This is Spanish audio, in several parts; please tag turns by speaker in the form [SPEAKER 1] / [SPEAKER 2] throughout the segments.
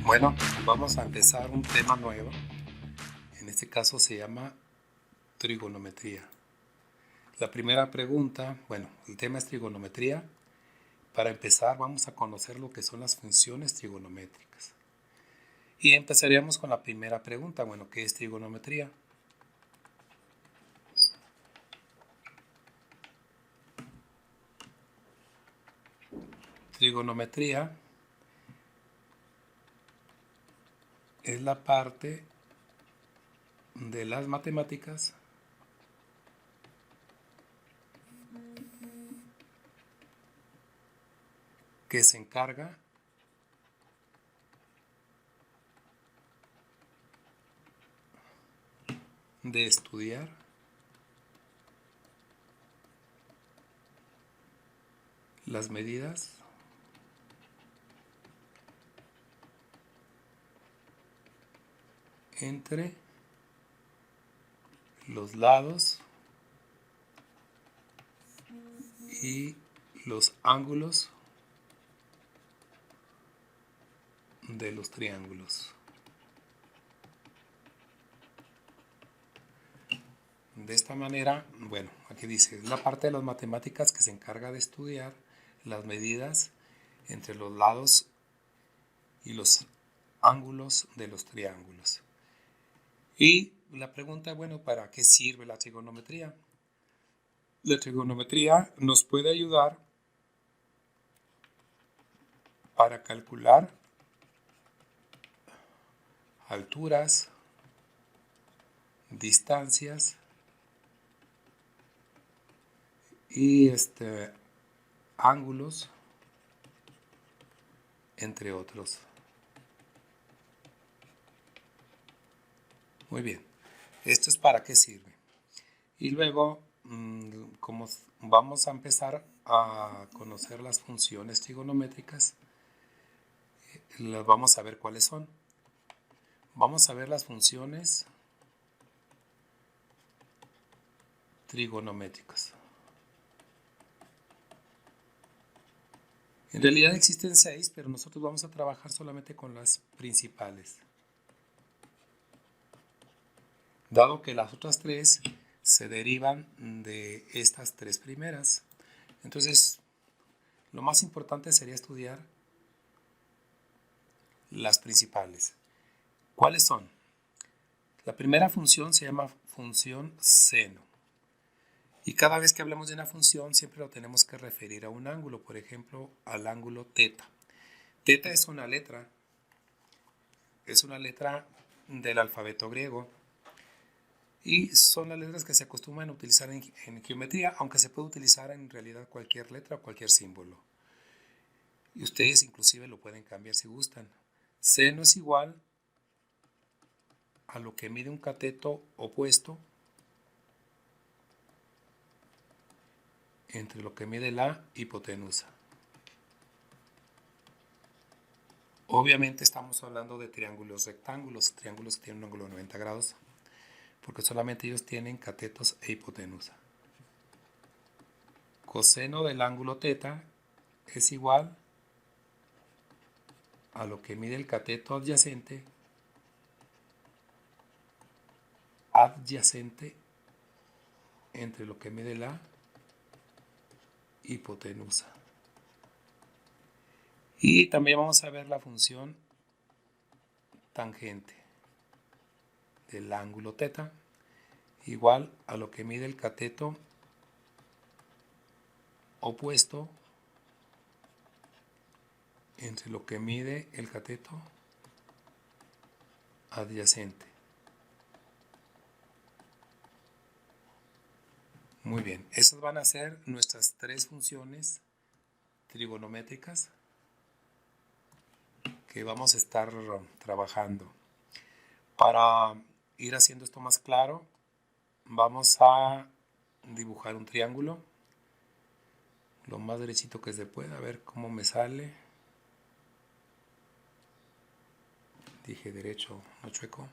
[SPEAKER 1] Bueno, vamos a empezar un tema nuevo. En este caso se llama trigonometría. La primera pregunta, bueno, el tema es trigonometría. Para empezar vamos a conocer lo que son las funciones trigonométricas. Y empezaríamos con la primera pregunta, bueno, ¿qué es trigonometría? Trigonometría es la parte de las matemáticas que se encarga de estudiar las medidas entre los lados y los ángulos de los triángulos. De esta manera, bueno, aquí dice, es la parte de las matemáticas que se encarga de estudiar las medidas entre los lados y los ángulos de los triángulos. Y la pregunta, bueno, ¿para qué sirve la trigonometría? La trigonometría nos puede ayudar para calcular alturas, distancias y ángulos, entre otros. Muy bien, esto es para qué sirve. Y luego, como vamos a empezar a conocer las funciones trigonométricas, las vamos a ver cuáles son. Vamos a ver las funciones trigonométricas. En realidad existen 6, pero nosotros vamos a trabajar solamente con las principales. Dado que las otras 3 se derivan de estas 3 primeras. Entonces, lo más importante sería estudiar las principales. ¿Cuáles son? La primera función se llama función seno. Y cada vez que hablamos de una función siempre lo tenemos que referir a un ángulo, por ejemplo, al ángulo teta. Teta es una letra del alfabeto griego y son las letras que se acostumbran a utilizar en geometría, aunque se puede utilizar en realidad cualquier letra o cualquier símbolo. Y ustedes inclusive lo pueden cambiar si gustan. Seno es igual a lo que mide un cateto opuesto entre lo que mide la hipotenusa. Obviamente estamos hablando de triángulos rectángulos, triángulos que tienen un ángulo de 90 grados, porque solamente ellos tienen catetos e hipotenusa. Coseno del ángulo teta es igual a lo que mide el cateto adyacente entre lo que mide la hipotenusa. Y también vamos a ver la función tangente del ángulo teta igual a lo que mide el cateto opuesto entre lo que mide el cateto adyacente. Muy bien, esas van a ser nuestras 3 funciones trigonométricas que vamos a estar trabajando. Para ir haciendo esto más claro, vamos a dibujar un triángulo lo más derechito que se pueda, a ver cómo me sale. Dije derecho, no chueco.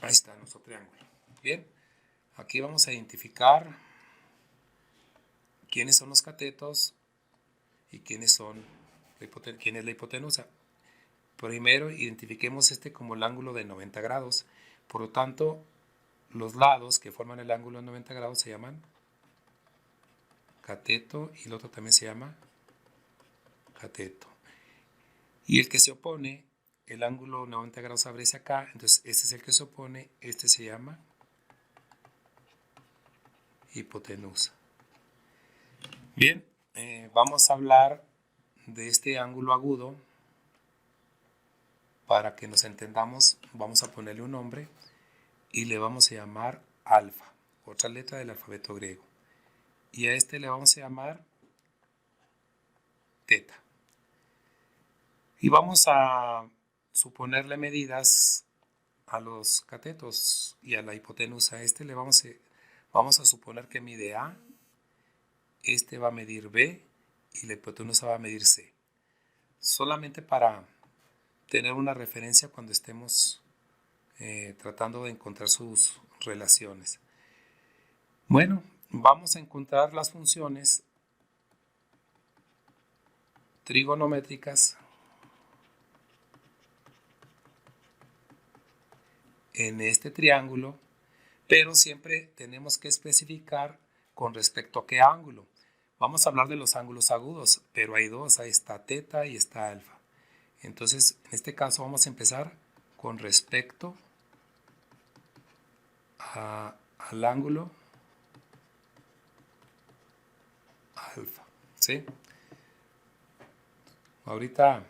[SPEAKER 1] Ahí está nuestro triángulo. Bien, aquí vamos a identificar quiénes son los catetos y quién es la hipotenusa. Primero identifiquemos este como el ángulo de 90 grados. Por lo tanto, los lados que forman el ángulo de 90 grados se llaman cateto y el otro también se llama cateto. Y el que se opone, el ángulo 90 grados abre hacia acá, entonces este es el que se opone, este se llama hipotenusa. Bien, vamos a hablar de este ángulo agudo. Para que nos entendamos, vamos a ponerle un nombre y le vamos a llamar alfa, otra letra del alfabeto griego. Y a este le vamos a llamar teta. Y vamos a suponerle medidas a los catetos y a la hipotenusa. A este le vamos a suponer que mide A, este va a medir B y la hipotenusa va a medir C. Solamente para tener una referencia cuando estemos tratando de encontrar sus relaciones. Bueno, vamos a encontrar las funciones trigonométricas en este triángulo, pero siempre tenemos que especificar con respecto a qué ángulo. Vamos a hablar de los ángulos agudos, pero hay dos, ahí está teta y está alfa. Entonces, en este caso vamos a empezar con respecto al ángulo alfa, ¿sí? Ahorita,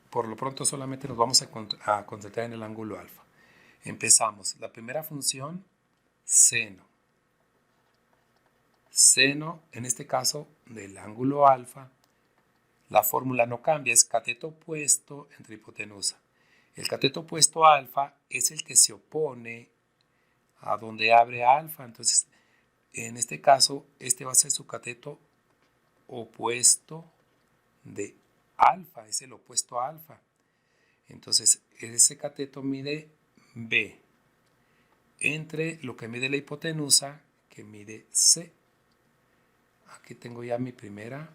[SPEAKER 1] por lo pronto, solamente nos vamos a concentrar en el ángulo alfa. Empezamos. La primera función, seno. Seno, en este caso, del ángulo alfa, la fórmula no cambia, es cateto opuesto entre hipotenusa. El cateto opuesto a alfa es el que se opone a donde abre alfa. Entonces, en este caso, este va a ser su cateto opuesto de alfa, es el opuesto a alfa. Entonces, ese cateto mide B entre lo que mide la hipotenusa, que mide C. Aquí tengo ya mi primera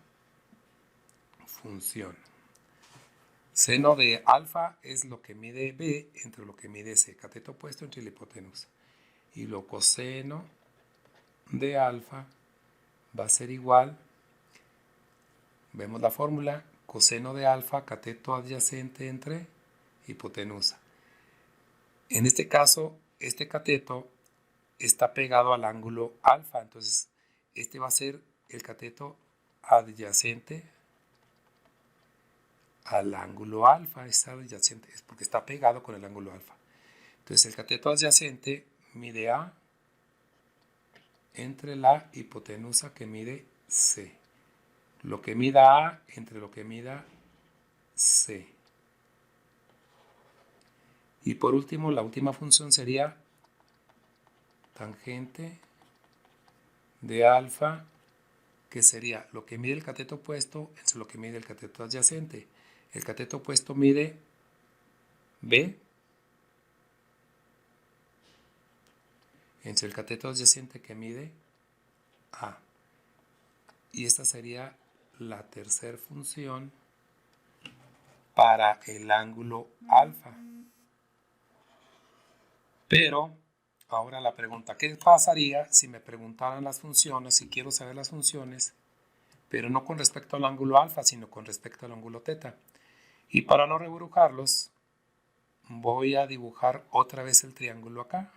[SPEAKER 1] función. Seno de alfa es lo que mide B entre lo que mide C, cateto opuesto entre la hipotenusa. Y lo coseno de alfa va a ser igual, vemos la fórmula, coseno de alfa, cateto adyacente entre hipotenusa. En este caso, este cateto está pegado al ángulo alfa, entonces este va a ser el cateto adyacente al ángulo alfa, es adyacente, es porque está pegado con el ángulo alfa. Entonces el cateto adyacente mide A entre la hipotenusa que mide C. Lo que mida A entre lo que mida C. Y por último, la última función sería tangente de alfa, que sería lo que mide el cateto opuesto entre lo que mide el cateto adyacente. El cateto opuesto mide B entre el cateto adyacente que mide A. Y esta sería la tercera función para el ángulo alfa. Pero ahora la pregunta, ¿qué pasaría si me preguntaran las funciones, si quiero saber las funciones, pero no con respecto al ángulo alfa, sino con respecto al ángulo teta? Y para no rebrujarlos, voy a dibujar otra vez el triángulo acá.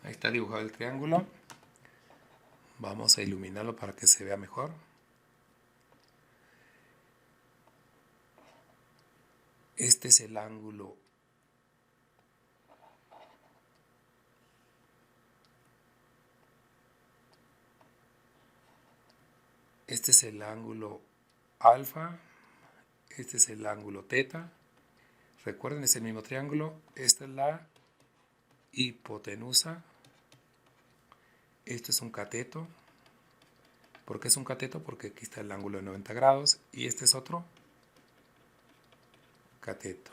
[SPEAKER 1] Ahí está dibujado el triángulo. Vamos a iluminarlo para que se vea mejor. Este es el ángulo Este es el ángulo alfa, este es el ángulo teta. Recuerden, es el mismo triángulo. Esta es la hipotenusa. Esto es un cateto. ¿Por qué es un cateto? Porque aquí está el ángulo de 90 grados. Y este es otro cateto.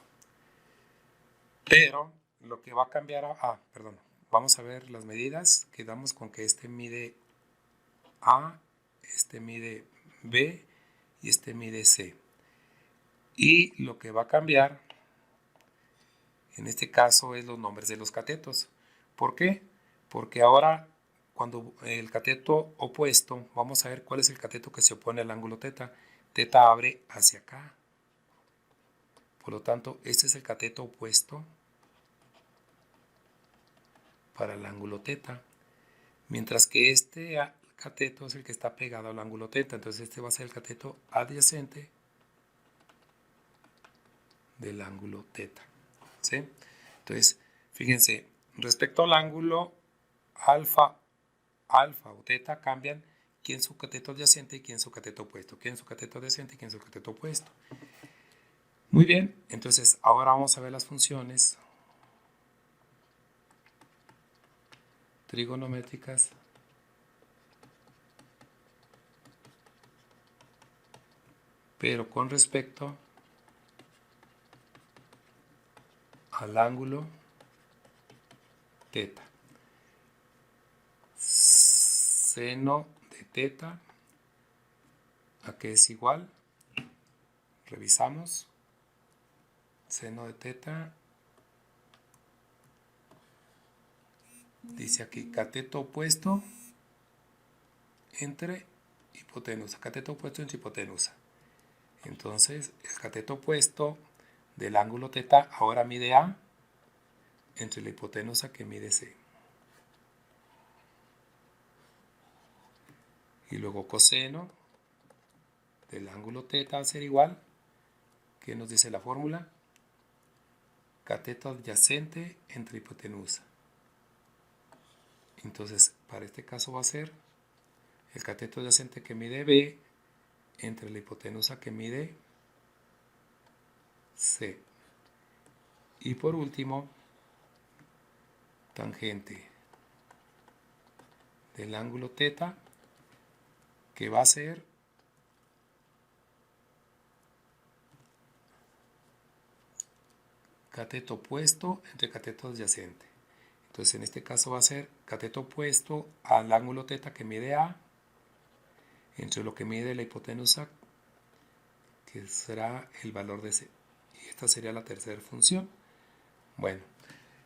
[SPEAKER 1] Pero lo que va a cambiar... perdón. Vamos a ver las medidas. Quedamos con que este mide A, este mide B y este mide C. Y lo que va a cambiar en este caso es los nombres de los catetos. ¿Por qué? Porque ahora cuando el cateto opuesto, vamos a ver cuál es el cateto que se opone al ángulo teta. Teta abre hacia acá. Por lo tanto, este es el cateto opuesto para el ángulo teta. Mientras que este cateto es el que está pegado al ángulo teta. Entonces este va a ser el cateto adyacente del ángulo teta. ¿Sí? Entonces, fíjense, respecto al ángulo alfa o teta cambian quién es su cateto adyacente y quién es su cateto opuesto. Quién es su cateto adyacente y quién es su cateto opuesto. Muy bien, entonces ahora vamos a ver las funciones trigonométricas pero con respecto al ángulo teta. Seno de teta, ¿a qué es igual? Revisamos. Seno de teta, dice aquí cateto opuesto entre hipotenusa. Cateto opuesto entre hipotenusa. Entonces, el cateto opuesto del ángulo teta ahora mide A entre la hipotenusa que mide C. Y luego coseno del ángulo teta va a ser igual. ¿Qué nos dice la fórmula? Cateto adyacente entre hipotenusa. Entonces, para este caso va a ser el cateto adyacente que mide B entre la hipotenusa que mide C. Y por último, tangente del ángulo teta, que va a ser cateto opuesto entre cateto adyacente. Entonces en este caso va a ser cateto opuesto al ángulo teta que mide A entre lo que mide la hipotenusa, que será el valor de C. Y esta sería la tercera función. Bueno,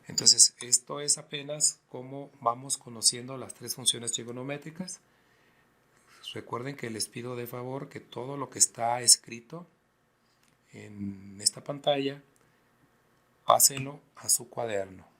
[SPEAKER 1] entonces esto es apenas cómo vamos conociendo las tres funciones trigonométricas. Recuerden que les pido de favor que todo lo que está escrito en esta pantalla, pásenlo a su cuaderno.